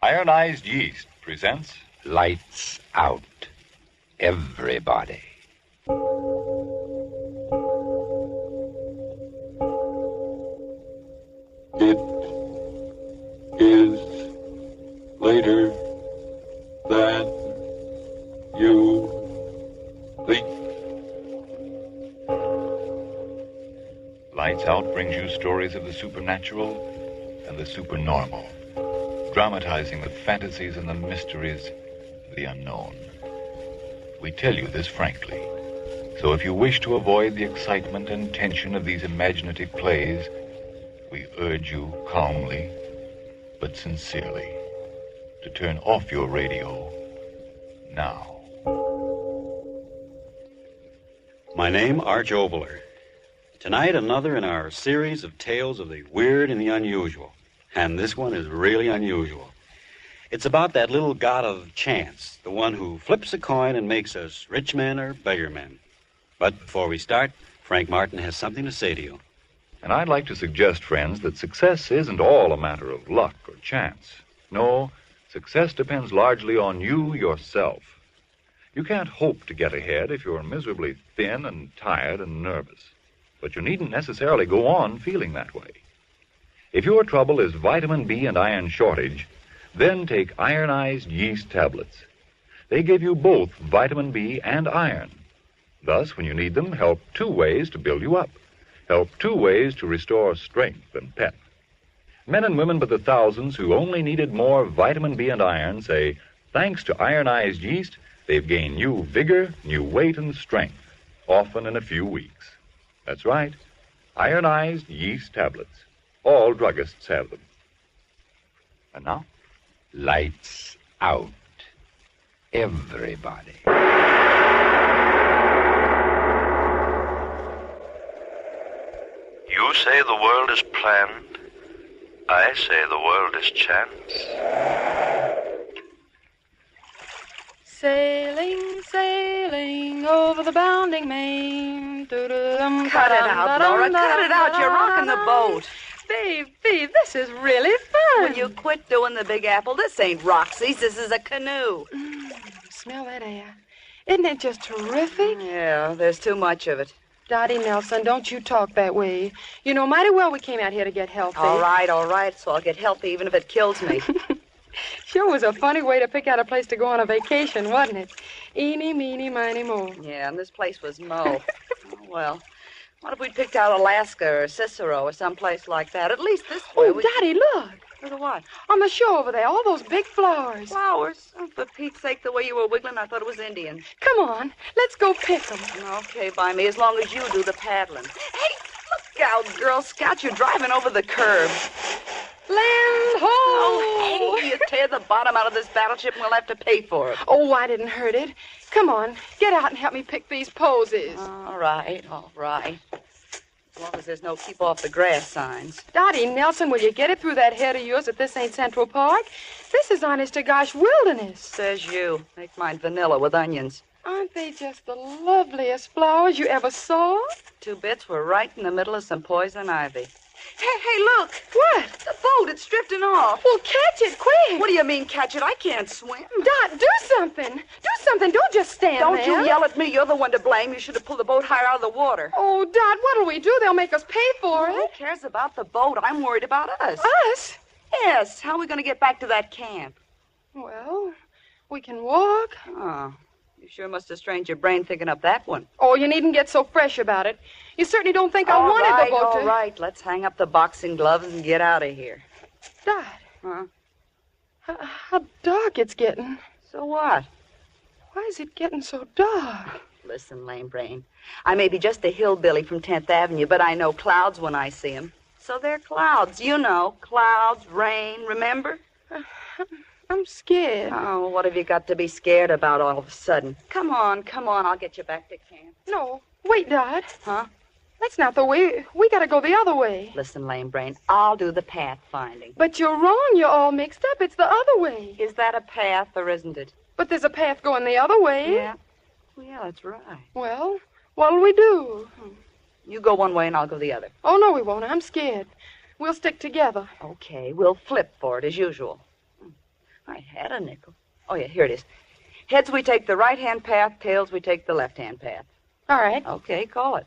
Ironized Yeast presents Lights Out, everybody. It is later than you think. Lights Out brings you stories of the supernatural and the supernormal, dramatizing the fantasies and the mysteries of the unknown. We tell you this frankly, so if you wish to avoid the excitement and tension of these imaginative plays, we urge you calmly but sincerely to turn off your radio now. My name, Arch Oboler. Tonight, another in our series of tales of the weird and the unusual. And this one is really unusual. It's about that little god of chance, the one who flips a coin and makes us rich men or beggar men. But before we start, Frank Martin has something to say to you. And I'd like to suggest, friends, that success isn't all a matter of luck or chance. No, success depends largely on you yourself. You can't hope to get ahead if you're miserably thin and tired and nervous. But you needn't necessarily go on feeling that way. If your trouble is vitamin B and iron shortage, then take ironized yeast tablets. They give you both vitamin B and iron. Thus, when you need them, help two ways to build you up. Help two ways to restore strength and pep. Men and women by the thousands who only needed more vitamin B and iron say, thanks to ironized yeast, they've gained new vigor, new weight, and strength, often in a few weeks. That's right, ironized yeast tablets. All druggists have them. And now, Lights Out, everybody. You say the world is planned. I say the world is chance. Sailing, sailing over the bounding main. Cut it out, Laura. Cut it out. You're rocking the boat. Baby, this is really fun. Will you quit doing the Big Apple? This ain't Roxy's. This is a canoe. Smell that air. Isn't it just terrific? Yeah, there's too much of it. Dottie Nelson, don't you talk that way. You know mighty well we came out here to get healthy. All right. So I'll get healthy even if it kills me. Sure was a funny way to pick out a place to go on a vacation, wasn't it? Eeny, meeny, miny, mo. Yeah, and this place was Mo. Oh, well, what if we'd picked out Alaska or Cicero or someplace like that? At least this way. Oh, Dottie, look. Look at what? On the shore over there, all those big flowers. Flowers? Oh, for Pete's sake, the way you were wiggling, I thought it was Indian. Come on, let's go pick them. Okay, by me, as long as you do the paddling. Hey, look out, Girl Scout. You're driving over the curb. Land ho! Oh, hey, you tear the bottom out of this battleship and we'll have to pay for it. Oh, I didn't hurt it. Come on, get out and help me pick these posies. All right. As long as there's no keep off the grass signs. Dottie Nelson, will you get it through that head of yours that this ain't Central Park? This is honest to gosh wilderness. Says you. Make mine vanilla with onions. Aren't they just the loveliest flowers you ever saw? 2 bits were right in the middle of some poison ivy. Hey, look. What? The boat, it's drifting off. Well, catch it, quick. What do you mean, catch it? I can't swim. Dot, do something. Do something. Don't just stand Don't there. you yell at me. You're the one to blame. You should have pulled the boat higher out of the water. Oh, Dot, what'll we do? They'll make us pay for Who it. cares about the boat? I'm worried about us. Us? Yes. How are we going to get back to that camp? Well, we can walk. Oh, you sure must have strained your brain thinking up that one. Oh, you needn't get so fresh about it. You certainly don't think I wanted the boat to... All right. Let's hang up the boxing gloves and get out of here. Dot. Huh? How dark it's getting. So what? Why is it getting so dark? Listen, lame brain. I may be just a hillbilly from 10th Avenue, but I know clouds when I see them. So they're clouds. You know, clouds, rain, remember? I'm scared. Oh, what have you got to be scared about all of a sudden? Come on. I'll get you back to camp. No, wait, Dot. Huh? That's not the way. We gotta go the other way. Listen, lame brain, I'll do the path finding. But you're wrong. You're all mixed up. It's the other way. Is that a path or isn't it? But there's a path going the other way. Yeah. Well, yeah, that's right. Well, what'll we do? You go one way and I'll go the other. Oh, no, we won't. I'm scared. We'll stick together. Okay, we'll flip for it as usual. I had a nickel. Oh, yeah, here it is. Heads, we take the right-hand path. Tails, we take the left-hand path. All right. Okay, call it.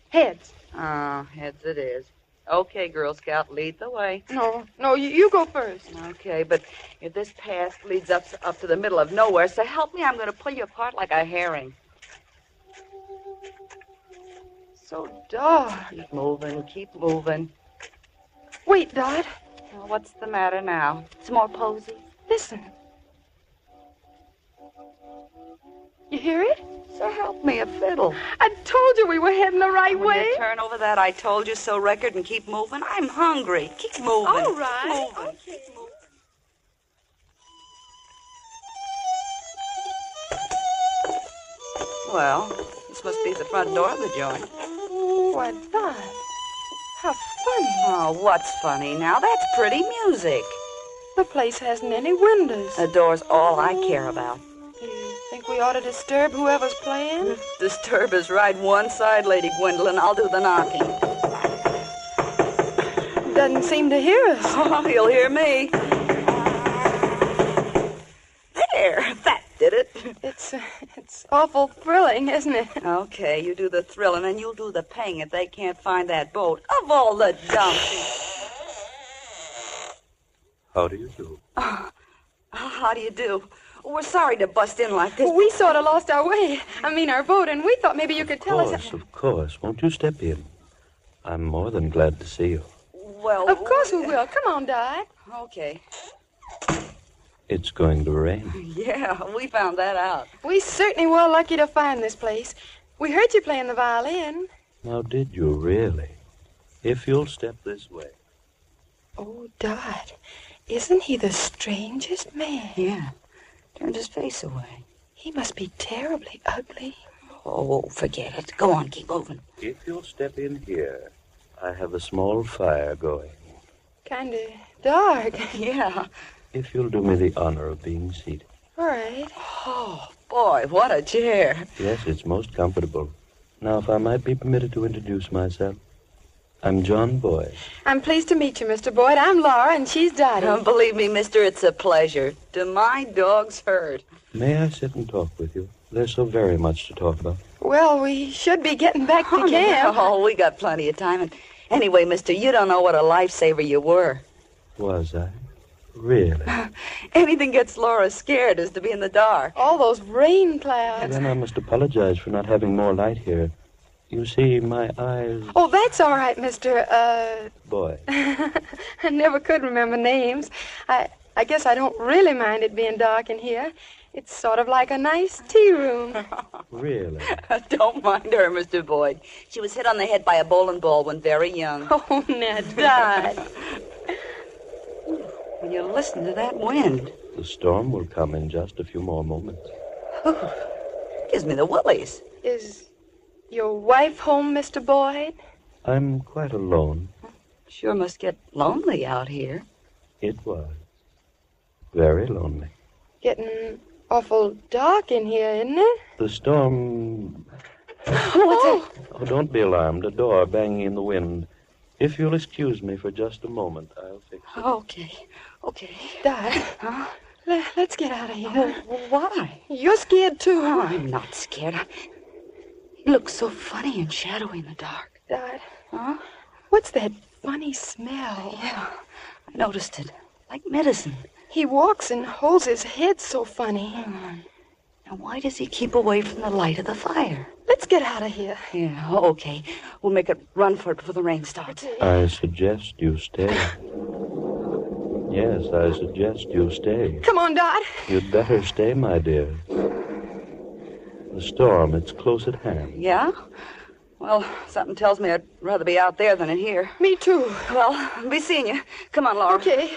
Heads. Heads it is. Okay, Girl Scout, lead the way. No, you go first. Okay, but if this path leads up to the middle of nowhere, so help me, I'm going to pull you apart like a herring. So dark. Keep moving. Wait, Dot. Well, what's the matter now? Some more posy? Listen. You hear it? So help me, a fiddle. I told you we were heading the right Will way. you turn over that I told you so record and keep moving? I'm hungry. Keep moving. All right. Keep moving. Okay. Keep moving. Well, this must be the front door of the joint. Why, Dot. How funny. Oh, what's funny now? That's pretty music. The place hasn't any windows. The door's all I care about. You think we ought to disturb whoever's playing? Disturb is right one side, Lady Gwendolyn. I'll do the knocking. Doesn't seem to hear us. Oh, he'll hear me. There, that did it. It's awful thrilling, isn't it? Okay, you do the thrilling and you'll do the paying if they can't find that boat. Of all the dumb things. How do you do? How do you do? We're sorry to bust in like this. We sort of lost our way. Our boat, and we thought maybe you could tell us. Of course. Won't you step in? I'm more than glad to see you. Well, of course we will. Come on, Dot. Okay. It's going to rain. Yeah, we found that out. We certainly were lucky to find this place. We heard you playing the violin. Now, did you really? If you'll step this way. Oh, Dot, isn't he the strangest man? Yeah. Turned his face away. He must be terribly ugly. Oh, forget it. Go on, keep moving. If you'll step in here, I have a small fire going. Kind of dark. Yeah. If you'll do me the honor of being seated. All right. Oh, boy, what a chair. Yes, it's most comfortable. Now, if I might be permitted to introduce myself. I'm John Boyd. I'm pleased to meet you, Mr. Boyd. I'm Laura, and she's Dottie. Believe me, mister, it's a pleasure. Do my dogs hurt? May I sit and talk with you? There's so very much to talk about. Well, we should be getting back to camp. Oh, we got plenty of time. And anyway, mister, you don't know what a lifesaver you were. Was I? Really? Anything gets Laura scared is to be in the dark. All those rain clouds. Then I must apologize for not having more light here. You see, my eyes... Oh, that's all right, Mr. Boy. I never could remember names. I guess I don't really mind it being dark in here. It's sort of like a nice tea room. Really? Don't mind her, Mr. Boyd. She was hit on the head by a bowling ball when very young. Oh, now, Dot. When you listen to that wind. The storm will come in just a few more moments. Gives me the willies. Is your wife home, Mr. Boyd? I'm quite alone. Sure must get lonely out here. It was. Very lonely. Getting awful dark in here, isn't it? The storm... What's it? Oh, don't be alarmed. A door banging in the wind. If you'll excuse me for just a moment, I'll fix it. Okay. Dot, Huh? let's get out of here. Why? You're scared, too. Oh, I'm not scared. He looks so funny and shadowy in the dark. Dot, Huh? what's that funny smell? Yeah, I noticed it. Like medicine. He walks and holds his head so funny. Now, why does he keep away from the light of the fire? Let's get out of here. Yeah, okay. We'll make a run for it before the rain starts. I suggest you stay. Yes, I suggest you stay. Come on, Dot. You'd better stay, my dear. The storm, it's close at hand. Yeah? Well, something tells me I'd rather be out there than in here. Me too. Well, I'll be seeing you. Come on, Laura. Okay.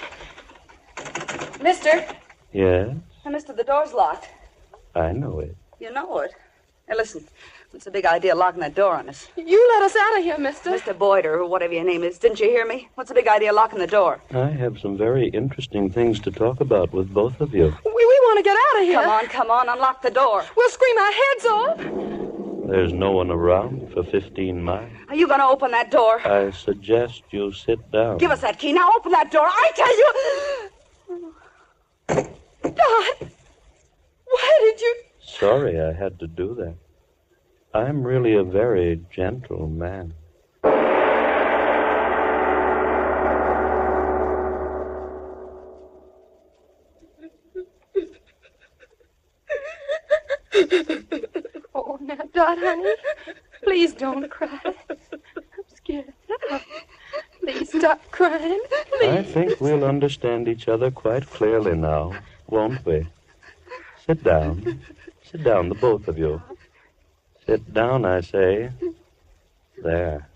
Mister. Yes, Mister, the door's locked. I know it. You know it. Hey, listen. What's the big idea of locking that door on us? You let us out of here, mister. Mr. Boyd, or whatever your name is. Didn't you hear me? What's the big idea of locking the door? I have some very interesting things to talk about with both of you. We want to get out of here. Come on. Unlock the door. We'll scream our heads off. There's no one around for 15 miles. Are you going to open that door? I suggest you sit down. Give us that key. Now open that door. I tell you. sorry I had to do that. I'm really a very gentle man. Oh, now, Dot, honey, please don't cry. I'm scared. Please stop crying. Please. I think we'll understand each other quite clearly now, won't we? Sit down. Sit down, the both of you. Sit down, I say. There.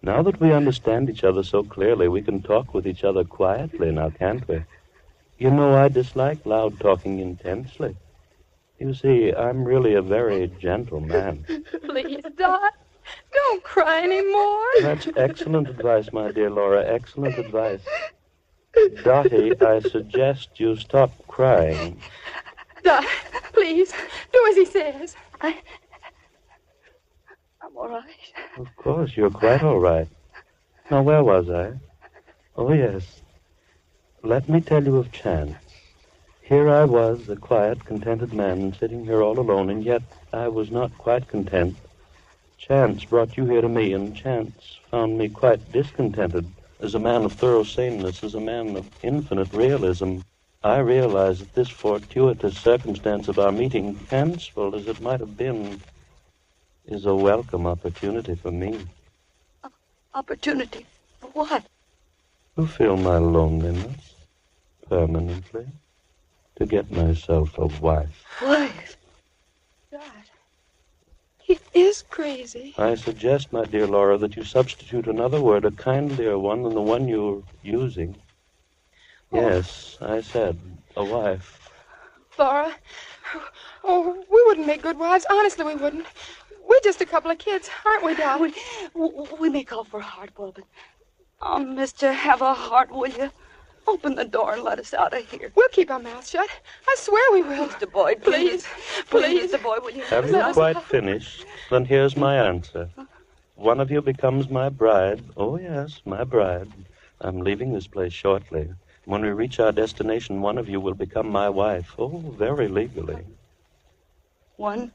Now that we understand each other so clearly, we can talk with each other quietly now, can't we? You know, I dislike loud talking intensely. You see, I'm really a very gentle man. Please, Dot, don't cry anymore. That's excellent advice, my dear Laura, excellent advice. Dottie, I suggest you stop crying. Dot, please, do as he says. I'm all right. Of course, you're quite all right. Now, where was I? Oh, yes. Let me tell you of chance. Here I was, a quiet, contented man, sitting here all alone, and yet I was not quite content. Chance brought you here to me, and chance found me quite discontented. As a man of thorough saneness, as a man of infinite realism, I realized that this fortuitous circumstance of our meeting, fanciful as it might have been, is a welcome opportunity for me. Opportunity for what? To fill my loneliness permanently. To get myself a wife. Wife? Dot, he is crazy. I suggest, my dear Laura, that you substitute another word, a kindlier one than the one you're using. Yes, I said, a wife. Laura, oh, we wouldn't make good wives. Honestly, we wouldn't. We're just a couple of kids, aren't we, Dot? We may call for a hard boy, but... Oh, mister, have a heart, will you? Open the door and let us out of here. We'll keep our mouths shut. I swear we will. Mr. Boyd, please. Please, Mr. Boyd, will you? Have you quite finished? Then here's my answer. One of you becomes my bride. Oh, yes, my bride. I'm leaving this place shortly. When we reach our destination, one of you will become my wife. Oh, very legally. One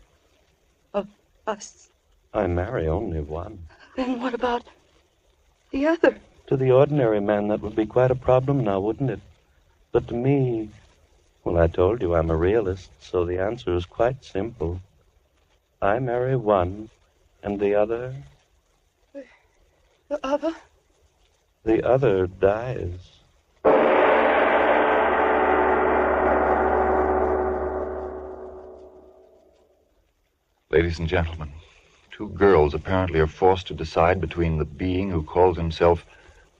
of us. I marry only one. Then what about the other? To the ordinary man, that would be quite a problem now, wouldn't it? But to me, well, I told you I'm a realist, so the answer is quite simple. I marry one, and the other... The other? The other dies. Ladies and gentlemen, two girls apparently are forced to decide between the being who calls himself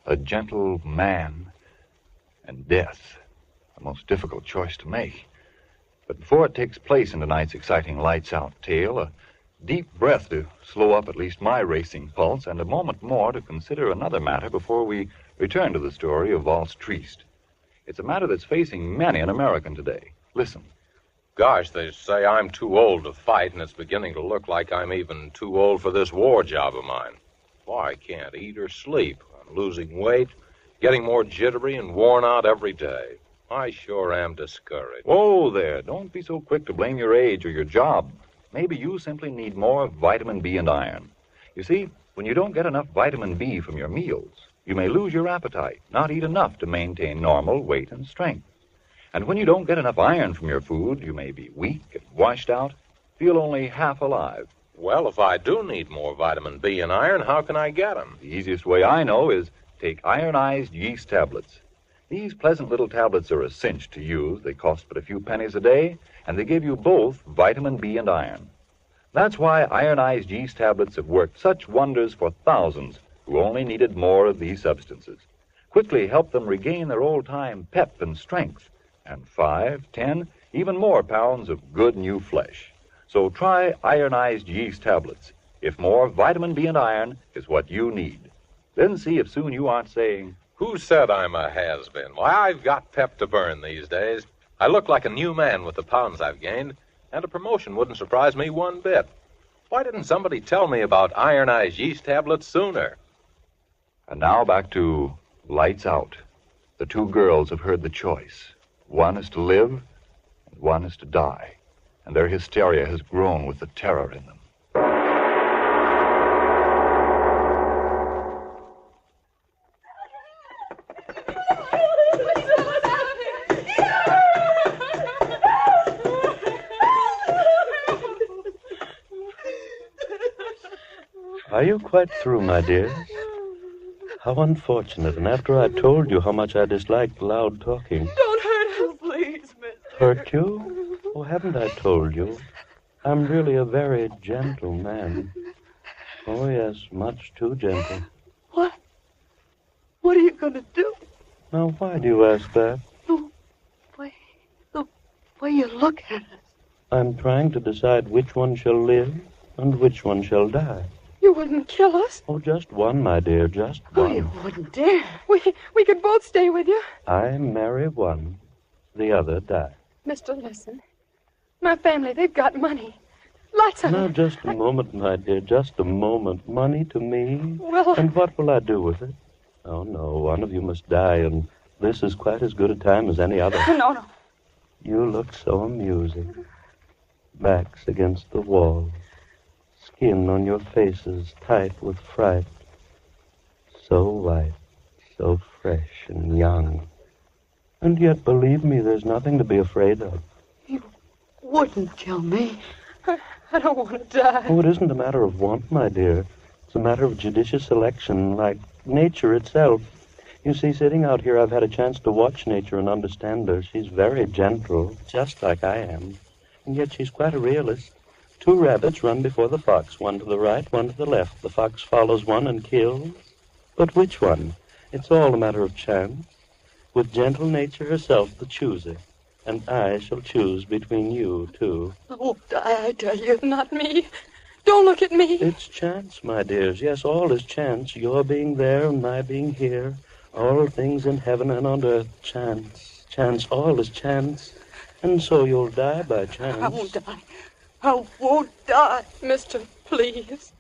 a gentle man and death, a most difficult choice to make. But before it takes place in tonight's exciting lights-out tale, a deep breath to slow up at least my racing pulse, and a moment more to consider another matter before we return to the story of Valse Tristie. It's a matter that's facing many an American today. Listen. Gosh, they say I'm too old to fight, and it's beginning to look like I'm even too old for this war job of mine. Why, I can't eat or sleep. I'm losing weight, getting more jittery and worn out every day. I sure am discouraged. Whoa there, don't be so quick to blame your age or your job. Maybe you simply need more vitamin B and iron. You see, when you don't get enough vitamin B from your meals, you may lose your appetite, not eat enough to maintain normal weight and strength. And when you don't get enough iron from your food, you may be weak and washed out, feel only half alive. Well, if I do need more vitamin B and iron, how can I get them? The easiest way I know is take ironized yeast tablets. These pleasant little tablets are a cinch to use. They cost but a few pennies a day, and they give you both vitamin B and iron. That's why ironized yeast tablets have worked such wonders for thousands who only needed more of these substances. Quickly help them regain their old-time pep and strength, and 5, 10, even more pounds of good new flesh. So try ironized yeast tablets, if more vitamin B and iron is what you need. Then see if soon you aren't saying, "Who said I'm a has-been?" Why, I've got pep to burn these days. I look like a new man with the pounds I've gained, and a promotion wouldn't surprise me one bit. Why didn't somebody tell me about ironized yeast tablets sooner? And now back to lights out. The two girls have heard the choice. One is to live, and one is to die. and their hysteria has grown with the terror in them. Are you quite through, my dear? How unfortunate, and after I told you how much I disliked loud talking. Don't hurt us, please, mister. Hurt you? Oh, haven't I told you? I'm really a very gentle man. Oh, yes, much too gentle. What? What are you going to do? Now, why do you ask that? The way you look at us. I'm trying to decide which one shall live and which one shall die. You wouldn't kill us? Oh, just one, my dear, just one. Oh, you wouldn't dare. We could both stay with you. I marry one, the other die. Mister, listen. My family, they've got money. Lots of Now, it. just a moment, my dear, just a moment. Money to me? Well, And what will I do with it? Oh, no, one of you must die, and this is quite as good a time as any other. No. You look so amusing. Backs against the wall. Skin on your faces tight with fright. So white, so fresh and young. And yet, believe me, there's nothing to be afraid of. You wouldn't kill me. I don't want to die. Oh, it isn't a matter of want, my dear. It's a matter of judicious selection, like nature itself. You see, sitting out here, I've had a chance to watch nature and understand her. She's very gentle, just like I am. And yet she's quite a realist. 2 rabbits run before the fox, one to the right, one to the left. The fox follows one and kills. But which one? It's all a matter of chance. With gentle nature herself the chooser. And I shall choose between you two. I won't die, I tell you. Not me. Don't look at me. It's chance, my dears. Yes, all is chance. Your being there and my being here. All things in heaven and on earth. Chance. Chance. All is chance. And so you'll die by chance. I won't die. I won't die. Mister, please.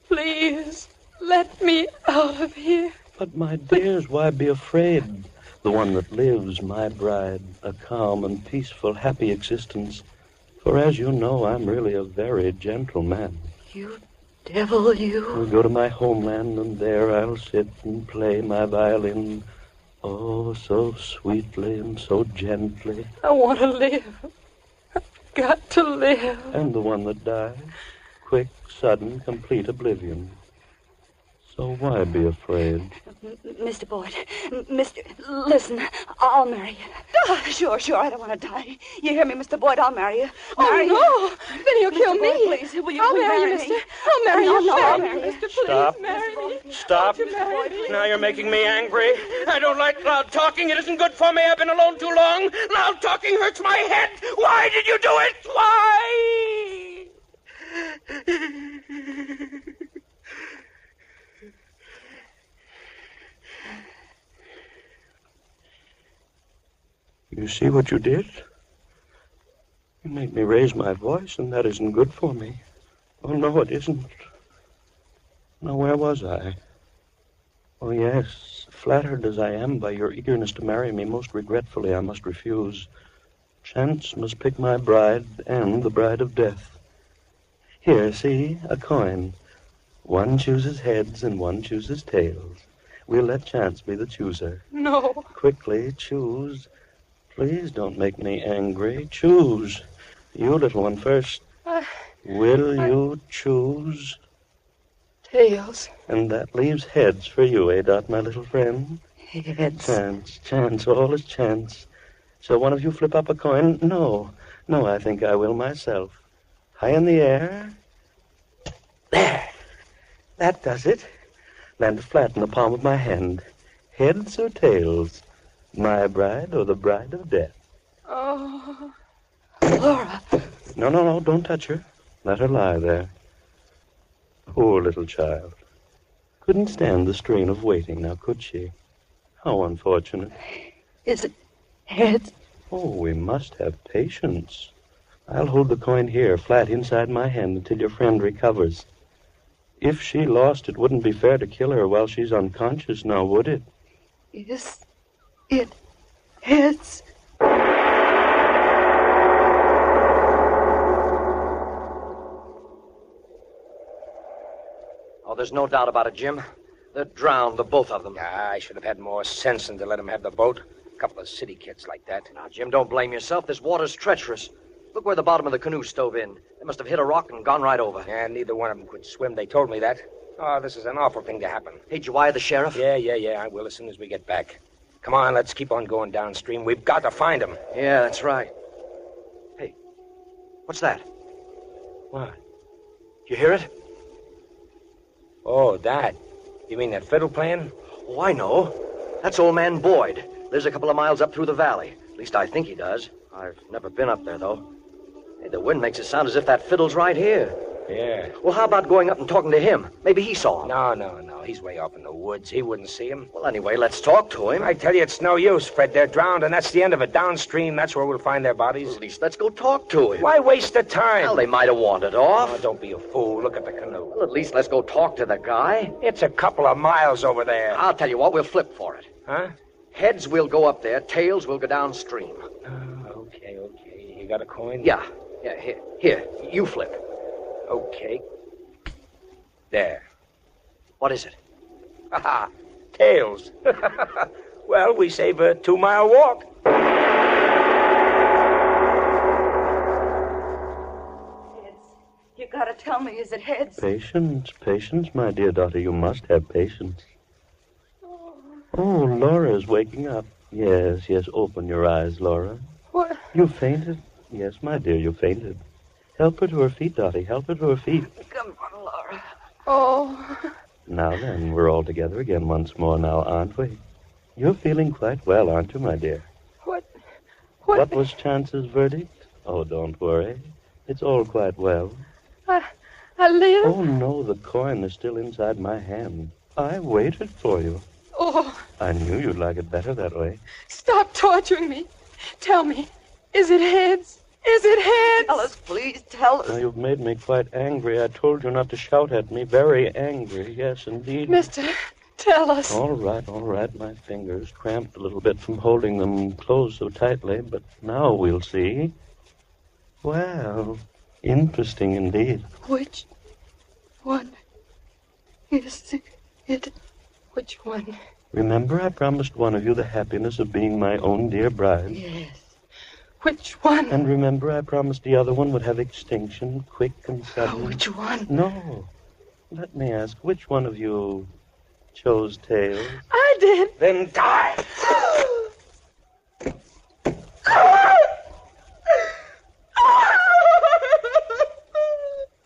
Please. Let me out of here. But, my dears, why be afraid? The one that lives, my bride, a calm and peaceful, happy existence. For as you know, I'm really a very gentle man. You devil, you. I'll go to my homeland, and there I'll sit and play my violin. Oh, so sweetly and so gently. I want to live. I've got to live. And the one that dies, quick, sudden, complete oblivion. So why be afraid? Mr. Boyd, listen, I'll marry you. Sure, I don't want to die. You hear me, Mr. Boyd? I'll marry you. Marry no! Then he'll kill Mr. me. Boyd, please, will I'll you marry you, me? mister. I'll marry you. I'll Marry marry you, mister. Please, Stop. marry me. Stop. Won't you marry me? Now you're making me angry. I don't like loud talking. It isn't good for me. I've been alone too long. Loud talking hurts my head. Why did you do it? Why? You see what you did? You made me raise my voice, and that isn't good for me. Oh, no, it isn't. Now, where was I? Oh, yes, flattered as I am by your eagerness to marry me, most regretfully I must refuse. Chance must pick my bride and the bride of death. Here, see, a coin. One chooses heads and one chooses tails. We'll let chance be the chooser. No. Quickly, choose. Please don't make me angry. Choose. You, little one, first. Will you choose? Tails. And that leaves heads for you, eh, Dot, my little friend? Heads. Chance, all is chance. So one of you flip up a coin? No, I think I will myself. High in the air. There. That does it. Land flat in the palm of my hand. Heads or tails? My bride or the bride of death? Oh. Laura. No, don't touch her. Let her lie there. Poor little child. Couldn't stand the strain of waiting, now could she? How unfortunate. Is it heads? Oh, we must have patience. I'll hold the coin here, flat inside my hand, until your friend recovers. If she lost, it wouldn't be fair to kill her while she's unconscious now, would it? Is it heads? there's no doubt about it, Jim. They're drowned, the both of them. Yeah, I should have had more sense than to let them have the boat. A couple of city kids like that. Now, Jim, don't blame yourself. This water's treacherous. Look where the bottom of the canoe stove in. They must have hit a rock and gone right over. Yeah, neither one of them could swim. They told me that. Oh, this is an awful thing to happen. Hey, did you wire the sheriff? Yeah, I will as soon as we get back. Come on, let's keep on going downstream. We've got to find them. Yeah, that's right. Hey, what's that? What? You hear it? Oh, that. You mean that fiddle playing? Oh, I know. That's old man Boyd. Lives a couple of miles up through the valley. At least I think he does. I've never been up there, though. Hey, the wind makes it sound as if that fiddle's right here. Yeah. Well, how about going up and talking to him? Maybe he saw him. No. He's way off in the woods. He wouldn't see him. Well, anyway, let's talk to him. I tell you, it's no use, Fred. They're drowned, and that's the end of it. Downstream, that's where we'll find their bodies. Well, at least let's go talk to him. Why waste the time? Well, they might have wandered off. Oh, don't be a fool. Look at the canoe. Well, at least let's go talk to the guy. It's a couple of miles over there. I'll tell you what, we'll flip for it. Huh? Heads, we'll go up there. Tails, we'll go downstream. Okay. You got a coin? Yeah, here, you flip. Okay. There. What is it? Ha! Tails. Well, we save a 2-mile walk. Heads. You gotta tell me, is it heads? Patience, my dear daughter. You must have patience. Oh, Laura's waking up. Yes, open your eyes, Laura. What? You fainted? Yes, my dear, you fainted. Help her to her feet, Dottie. Help her to her feet. Come on, Laura. Oh. Now then, we're all together again once more now, aren't we? You're feeling quite well, aren't you, my dear? What was Chance's verdict? Oh, don't worry. It's all quite well. I live? Oh, no, the coin is still inside my hand. I waited for you. Oh. I knew you'd like it better that way. Stop torturing me. Tell me, is it heads? Is it heads? Tell us, please, tell us. Now, you've made me quite angry. I told you not to shout at me. Very angry, yes, indeed. Mister, tell us. All right. My fingers cramped a little bit from holding them closed so tightly, but now we'll see. Well, interesting indeed. Which one is it? Which one? Remember, I promised one of you the happiness of being my own dear bride. Yes. Which one? And remember, I promised the other one would have extinction, quick and sudden. Which one? No. Let me ask, which one of you chose tails? I did. Then die.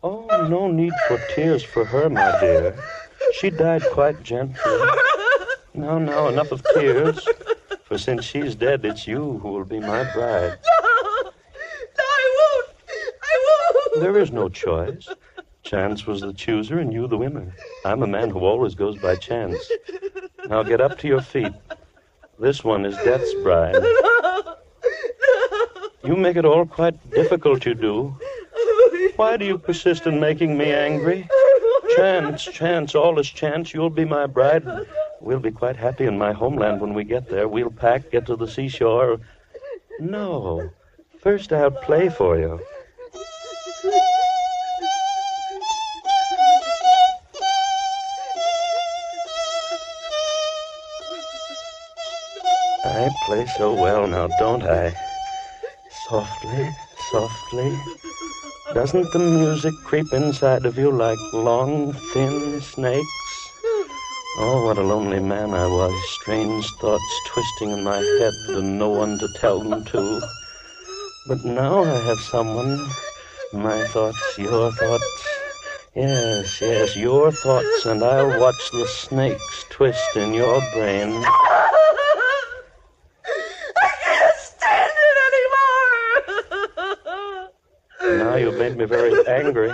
Oh, no need for tears for her, my dear. She died quite gently. Now, enough of tears. For since she's dead, it's you who will be my bride. No, I won't. There is no choice. Chance was the chooser and you the winner. I'm a man who always goes by chance. Now get up to your feet. This one is Death's bride. You make it all quite difficult, you do. Why do you persist in making me angry? Chance, all is chance. You'll be my bride. We'll be quite happy in my homeland when we get there. We'll pack, get to the seashore. No. First I'll play for you. I play so well now, don't I? Softly. Doesn't the music creep inside of you like long, thin snakes? Oh, what a lonely man I was. Strange thoughts twisting in my head and no one to tell them to. But now I have someone. My thoughts, your thoughts. Yes, your thoughts, and I'll watch the snakes twist in your brain. I can't stand it anymore. Now you've made me very angry.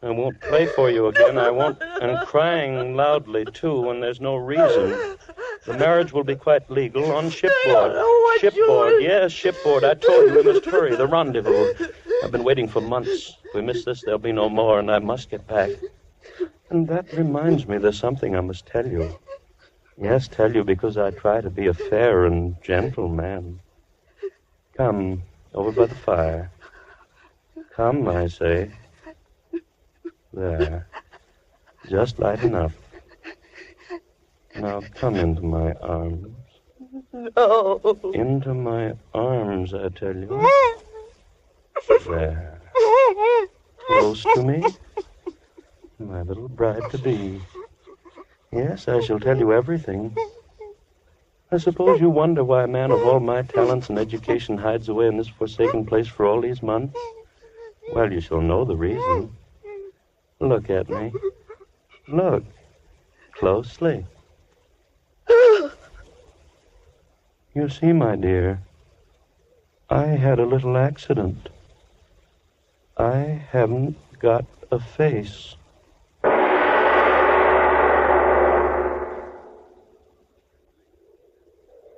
I won't play for you again. I won't. And crying loudly, too, when there's no reason. The marriage will be quite legal on shipboard. Shipboard, yes, shipboard. I told you we must hurry. The rendezvous. I've been waiting for months. If we miss this, there'll be no more, and I must get back. And that reminds me there's something I must tell you. Yes, tell you because I try to be a fair and gentle man. Come, over by the fire. Come, I say. There. Just light enough. Now come into my arms. No. Into my arms, I tell you. There. Close to me. My little bride-to-be. Yes, I shall tell you everything. I suppose you wonder why a man of all my talents and education hides away in this forsaken place for all these months. Well, you shall know the reason. Look at me. Look. Closely. You see, my dear, I had a little accident. I haven't got a face.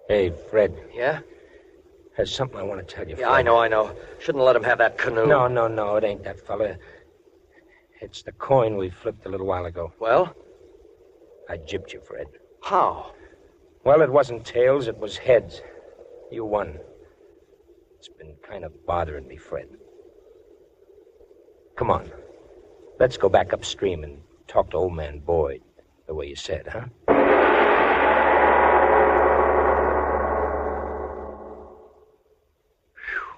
Hey, Fred. Yeah? There's something I want to tell you, Fred. Yeah, I know. Shouldn't let him have that canoe. No, it ain't that fella. It's the coin we flipped a little while ago. Well? I gypped you, Fred. How? Well, it wasn't tails, it was heads. You won. It's been kind of bothering me, Fred. Come on. Let's go back upstream and talk to old man Boyd, the way you said, huh?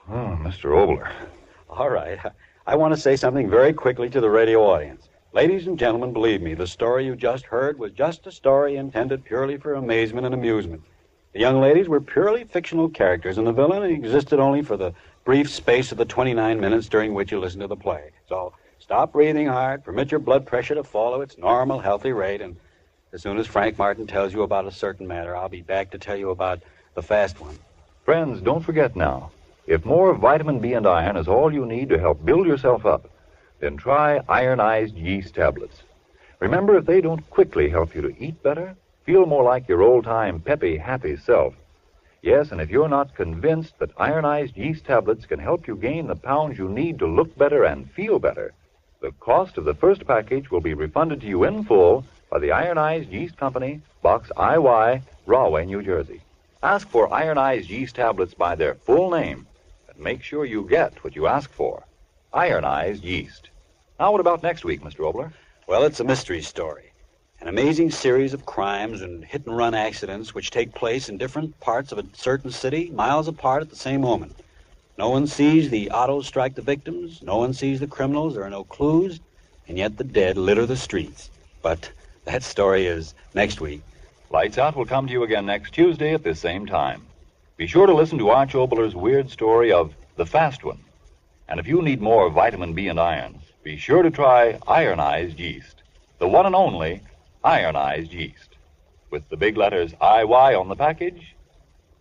Oh, Mr. Oboler. All right. I want to say something very quickly to the radio audience. Ladies and gentlemen, believe me, the story you just heard was just a story intended purely for amazement and amusement. The young ladies were purely fictional characters, and the villain existed only for the brief space of the 29 minutes during which you listened to the play. So stop breathing hard, permit your blood pressure to follow its normal, healthy rate, and as soon as Frank Martin tells you about a certain matter, I'll be back to tell you about the fast one. Friends, don't forget now, if more vitamin B and iron is all you need to help build yourself up, then try ironized yeast tablets. Remember, if they don't quickly help you to eat better, feel more like your old-time peppy, happy self. Yes, and if you're not convinced that ironized yeast tablets can help you gain the pounds you need to look better and feel better, the cost of the first package will be refunded to you in full by the Ironized Yeast Company, Box IY, Rahway, New Jersey. Ask for ironized yeast tablets by their full name, and make sure you get what you ask for. Ironized yeast. Now, what about next week, Mr. Oboler? Well, it's a mystery story. An amazing series of crimes and hit-and-run accidents which take place in different parts of a certain city, miles apart at the same moment. No one sees the autos strike the victims, no one sees the criminals, there are no clues, and yet the dead litter the streets. But that story is next week. Lights Out will come to you again next Tuesday at this same time. Be sure to listen to Arch Oboler's weird story of The Fast One. And if you need more vitamin B and iron, be sure to try ironized yeast, the one and only ironized yeast, with the big letters IY on the package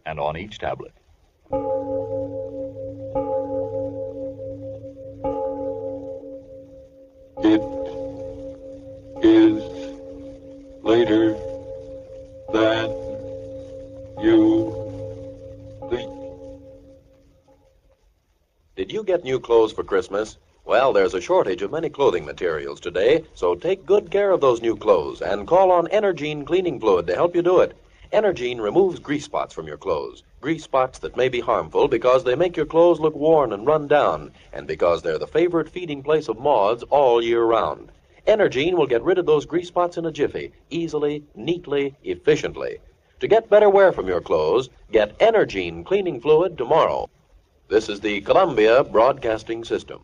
and on each tablet. It is later than you think. Did you get new clothes for Christmas? Well, there's a shortage of many clothing materials today, so take good care of those new clothes and call on Energine cleaning fluid to help you do it. Energine removes grease spots from your clothes, grease spots that may be harmful because they make your clothes look worn and run down, and because they're the favorite feeding place of moths all year round. Energine will get rid of those grease spots in a jiffy, easily, neatly, efficiently. To get better wear from your clothes, get Energine cleaning fluid tomorrow. This is the Columbia Broadcasting System.